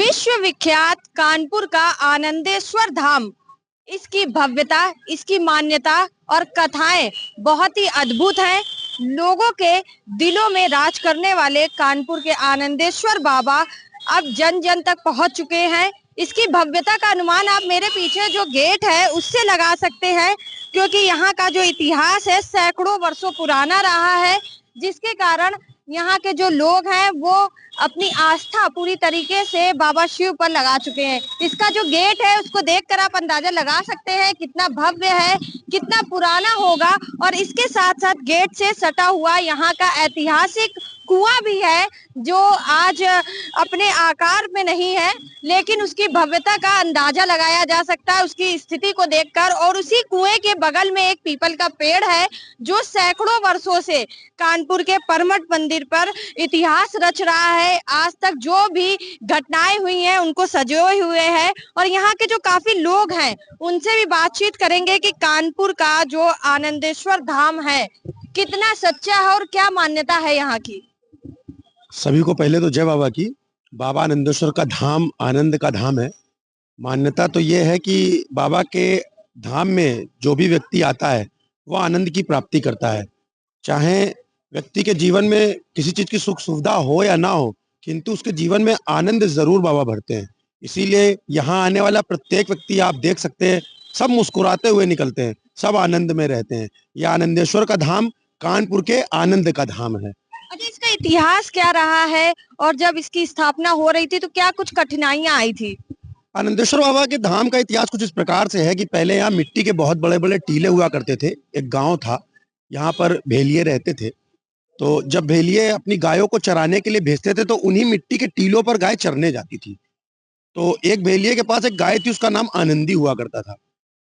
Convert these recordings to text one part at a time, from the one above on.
विश्वविख्यात कानपुर का आनंदेश्वर धाम, इसकी भव्यता, इसकी मान्यता और कथाएं बहुत ही अद्भुत हैं। लोगों के दिलों में राज करने वाले कानपुर के आनंदेश्वर बाबा अब जन जन तक पहुंच चुके हैं। इसकी भव्यता का अनुमान आप मेरे पीछे जो गेट है उससे लगा सकते हैं, क्योंकि यहाँ का जो इतिहास है सैकड़ों वर्षों पुराना रहा है, जिसके कारण यहाँ के जो लोग हैं वो अपनी आस्था पूरी तरीके से बाबा शिव पर लगा चुके हैं। इसका जो गेट है उसको देखकर आप अंदाजा लगा सकते हैं कितना भव्य है, कितना पुराना होगा। और इसके साथ साथ गेट से सटा हुआ यहाँ का ऐतिहासिक कुआं भी है, जो आज अपने आकार में नहीं है, लेकिन उसकी भव्यता का अंदाजा लगाया जा सकता है उसकी स्थिति को देखकर। और उसी कुएं के बगल में एक पीपल का पेड़ है, जो सैकड़ों वर्षों से कानपुर के परमठ मंदिर पर इतिहास रच रहा है। आज तक जो भी घटनाएं हुई हैं उनको सजोए हुए हैं। और यहाँ के जो काफी लोग हैं उनसे भी बातचीत करेंगे कि कानपुर का जो आनंदेश्वर धाम है कितना सच्चा है और क्या मान्यता है यहाँ की। सभी को पहले तो जय बाबा की। बाबा आनंदेश्वर का धाम आनंद का धाम है। मान्यता तो ये है कि बाबा के धाम में जो भी व्यक्ति आता है वो आनंद की प्राप्ति करता है। चाहे व्यक्ति के जीवन में किसी चीज की सुख सुविधा हो या ना हो, किंतु उसके जीवन में आनंद जरूर बाबा भरते हैं। इसीलिए यहाँ आने वाला प्रत्येक व्यक्ति आप देख सकते हैं, सब मुस्कुराते हुए निकलते हैं, सब आनंद में रहते हैं। यह आनंदेश्वर का धाम कानपुर के आनंद का धाम है। अच्छा, इसका इतिहास क्या रहा है और जब इसकी स्थापना हो रही थी तो क्या कुछ कठिनाइयां आई थी। आनंदेश्वर बाबा के धाम का इतिहास कुछ इस प्रकार से है कि पहले यहाँ मिट्टी के बहुत बड़े बड़े टीले हुआ करते थे। एक गांव था, यहाँ पर भेलिये रहते थे। तो जब भेलिये अपनी गायों को चराने के लिए भेजते थे तो उन्हीं मिट्टी के टीलों पर गाय चरने जाती थी। तो एक भेलिये के पास एक गाय थी, उसका नाम आनंदी हुआ करता था।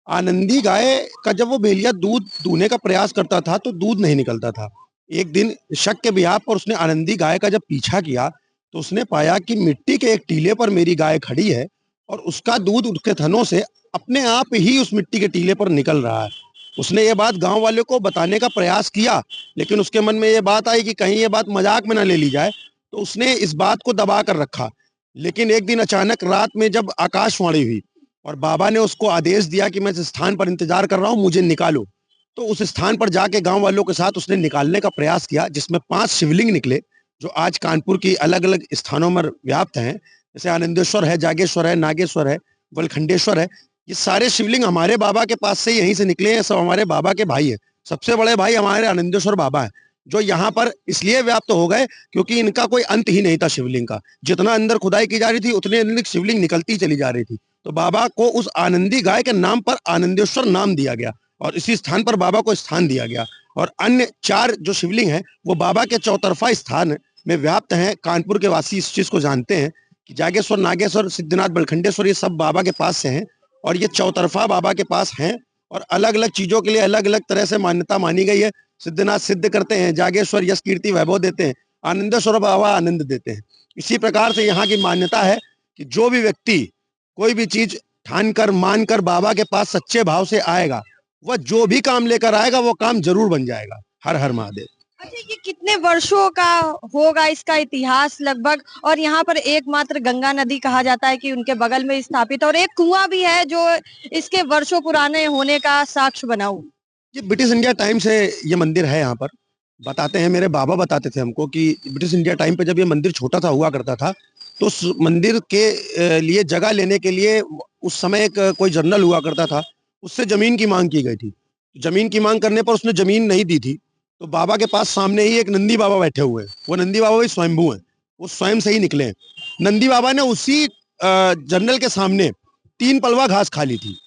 आनंदी गाय का जब वो भेलिया दूध दूहने का प्रयास करता था तो दूध नहीं निकलता था। एक दिन शक के बिहार पर उसने आनंदी गाय का जब पीछा किया तो उसने पाया कि मिट्टी के एक टीले पर मेरी गाय खड़ी है और उसका दूध उसके थनों से अपने आप ही उस मिट्टी के टीले पर निकल रहा है। उसने ये बात गांव वाले को बताने का प्रयास किया, लेकिन उसके मन में ये बात आई कि कहीं ये बात मजाक में ना ले ली जाए, तो उसने इस बात को दबा कर रखा। लेकिन एक दिन अचानक रात में जब आकाशवाणी हुई और बाबा ने उसको आदेश दिया कि मैं इस स्थान पर इंतजार कर रहा हूँ, मुझे निकालो, तो उस स्थान पर जाके गांव वालों के साथ उसने निकालने का प्रयास किया, जिसमें 5 शिवलिंग निकले, जो आज कानपुर की अलग अलग स्थानों में व्याप्त हैं। जैसे आनंदेश्वर है, जागेश्वर है, नागेश्वर है, वलखंडेश्वर है। ये सारे शिवलिंग हमारे बाबा के पास से यहीं से निकले हैं। सब हमारे बाबा के भाई हैं। सबसे बड़े भाई हमारे आनंदेश्वर बाबा हैं, जो यहाँ पर इसलिए व्याप्त हो गए क्योंकि इनका कोई अंत ही नहीं था शिवलिंग का। जितना अंदर खुदाई की जा रही थी उतने अंदर शिवलिंग निकलती चली जा रही थी। तो बाबा को उस आनंदी गाय के नाम पर आनंदेश्वर नाम दिया गया और इसी स्थान पर बाबा को स्थान दिया गया। और अन्य 4 जो शिवलिंग हैं वो बाबा के चौतरफा स्थान में व्याप्त हैं। कानपुर के वासी इस चीज को जानते हैं कि जागेश्वर, नागेश्वर, सिद्धनाथ, बलखंडेश्वर ये सब बाबा के पास से हैं और ये चौतरफा बाबा के पास हैं। और अलग अलग चीजों के लिए अलग अलग तरह से मान्यता मानी गई है। सिद्धनाथ सिद्ध करते हैं, जागेश्वर यश कीर्ति वैभव देते हैं, आनंदेश्वर बाबा आनंद देते हैं। इसी प्रकार से यहाँ की मान्यता है कि जो भी व्यक्ति कोई भी चीज ठान कर मान कर बाबा के पास सच्चे भाव से आएगा, वह जो भी काम लेकर आएगा वो काम जरूर बन जाएगा। हर हर महादेव। अच्छा, ये कितने वर्षों का होगा इसका इतिहास लगभग। और यहाँ पर एकमात्र गंगा नदी कहा जाता है कि उनके बगल में स्थापित, और एक कुआं भी है जो इसके वर्षों पुराने होने का साक्ष्य बना हुआ। ये ब्रिटिश इंडिया टाइम से ये मंदिर है। यहाँ पर बताते हैं, मेरे बाबा बताते थे हमको कि ब्रिटिश इंडिया टाइम पे जब ये मंदिर छोटा सा हुआ करता था तो उस मंदिर के लिए जगह लेने के लिए उस समय एक कोई जनरल हुआ करता था, उससे जमीन की मांग की गई थी। जमीन की मांग करने पर उसने जमीन नहीं दी थी। तो बाबा के पास सामने ही एक नंदी बाबा बैठे हुए हैं। वो नंदी बाबा भी स्वयंभू हैं, वो स्वयं से ही निकले हैं। नंदी बाबा ने उसी जनरल के सामने 3 पलवा घास खा ली थी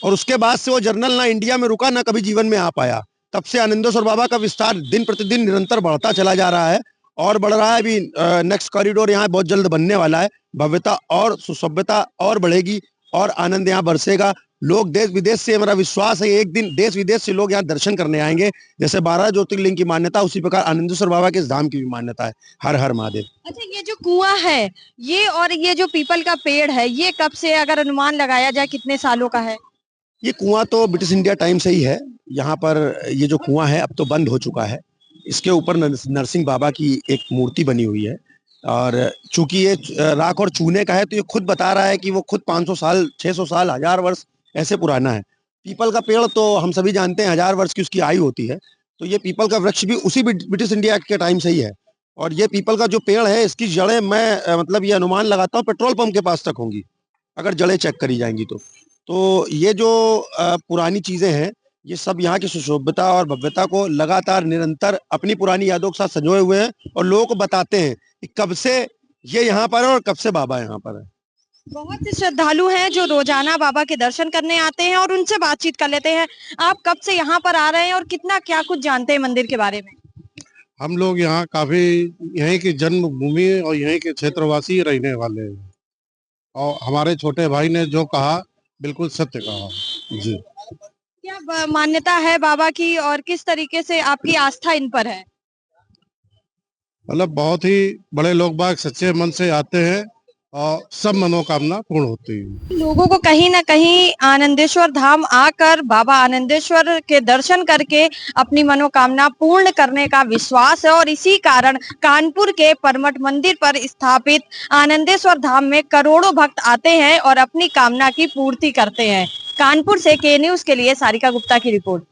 और उसके बाद से वो जनरल ना इंडिया में रुका, ना कभी जीवन में आ पाया। तब से आनंदेश्वर बाबा का विस्तार दिन प्रतिदिन निरंतर बढ़ता चला जा रहा है और बढ़ रहा है। अभी नेक्स्ट कॉरिडोर यहाँ बहुत जल्द बनने वाला है। भव्यता और सुसभ्यता और बढ़ेगी और आनंद यहाँ बरसेगा। लोग देश विदेश से, मेरा विश्वास है एक दिन देश विदेश से लोग यहाँ दर्शन करने आएंगे। जैसे 12 ज्योतिर्लिंग की मान्यता, उसी प्रकार आनंदेश्वर बाबा के इस धाम की भी मान्यता है। हर हर महादेव। अच्छा, ये जो कुआं है ये और ये जो पीपल का पेड़ है, ये कब से, अगर अनुमान लगाया जाए, कितने सालों का है। ये कुआं तो ब्रिटिश इंडिया टाइम से ही है। यहाँ पर ये जो कुआं है अब तो बंद हो चुका है। इसके ऊपर नरसिंह बाबा की एक मूर्ति बनी हुई है। और चूंकि ये राख और चूने का है तो ये खुद बता रहा है कि वो खुद 500 साल, 600 साल, 1000 वर्ष ऐसे पुराना है। पीपल का पेड़ तो हम सभी जानते हैं 1000 वर्ष की उसकी आयु होती है। तो ये पीपल का वृक्ष भी उसी ब्रिटिश इंडिया के टाइम से ही है। और ये पीपल का जो पेड़ है इसकी जड़ें मैं मतलब ये अनुमान लगाता हूँ पेट्रोल पंप के पास तक होंगी, अगर जड़ें चेक करी जाएंगी तो ये जो पुरानी चीजें हैं ये सब यहाँ की सुशोभ्यता और भव्यता को लगातार निरंतर अपनी पुरानी यादों के साथ संजोए हुए हैं और लोगों को बताते हैं कि कब से ये यहाँ पर है और कब से बाबा यहाँ पर है। बहुत से श्रद्धालु हैं जो रोजाना बाबा के दर्शन करने आते हैं और उनसे बातचीत कर लेते हैं। आप कब से यहाँ पर आ रहे हैं और कितना क्या कुछ जानते हैं मंदिर के बारे में? हम लोग यहाँ काफी यहीं की जन्मभूमि और यहीं के क्षेत्रवासी रहने वाले हैं और हमारे छोटे भाई ने जो कहा बिल्कुल सत्य कहा जी। क्या मान्यता है बाबा की और किस तरीके से आपकी आस्था इन पर है? मतलब बहुत ही बड़े लोग बाग सच्चे मन से आते हैं और सब मनोकामना पूर्ण होती है। लोगों को कहीं ना कहीं आनंदेश्वर धाम आकर बाबा आनंदेश्वर के दर्शन करके अपनी मनोकामना पूर्ण करने का विश्वास है और इसी कारण कानपुर के परमठ मंदिर पर स्थापित आनंदेश्वर धाम में करोड़ों भक्त आते हैं और अपनी कामना की पूर्ति करते हैं। कानपुर से के न्यूज के लिए सारिका गुप्ता की रिपोर्ट।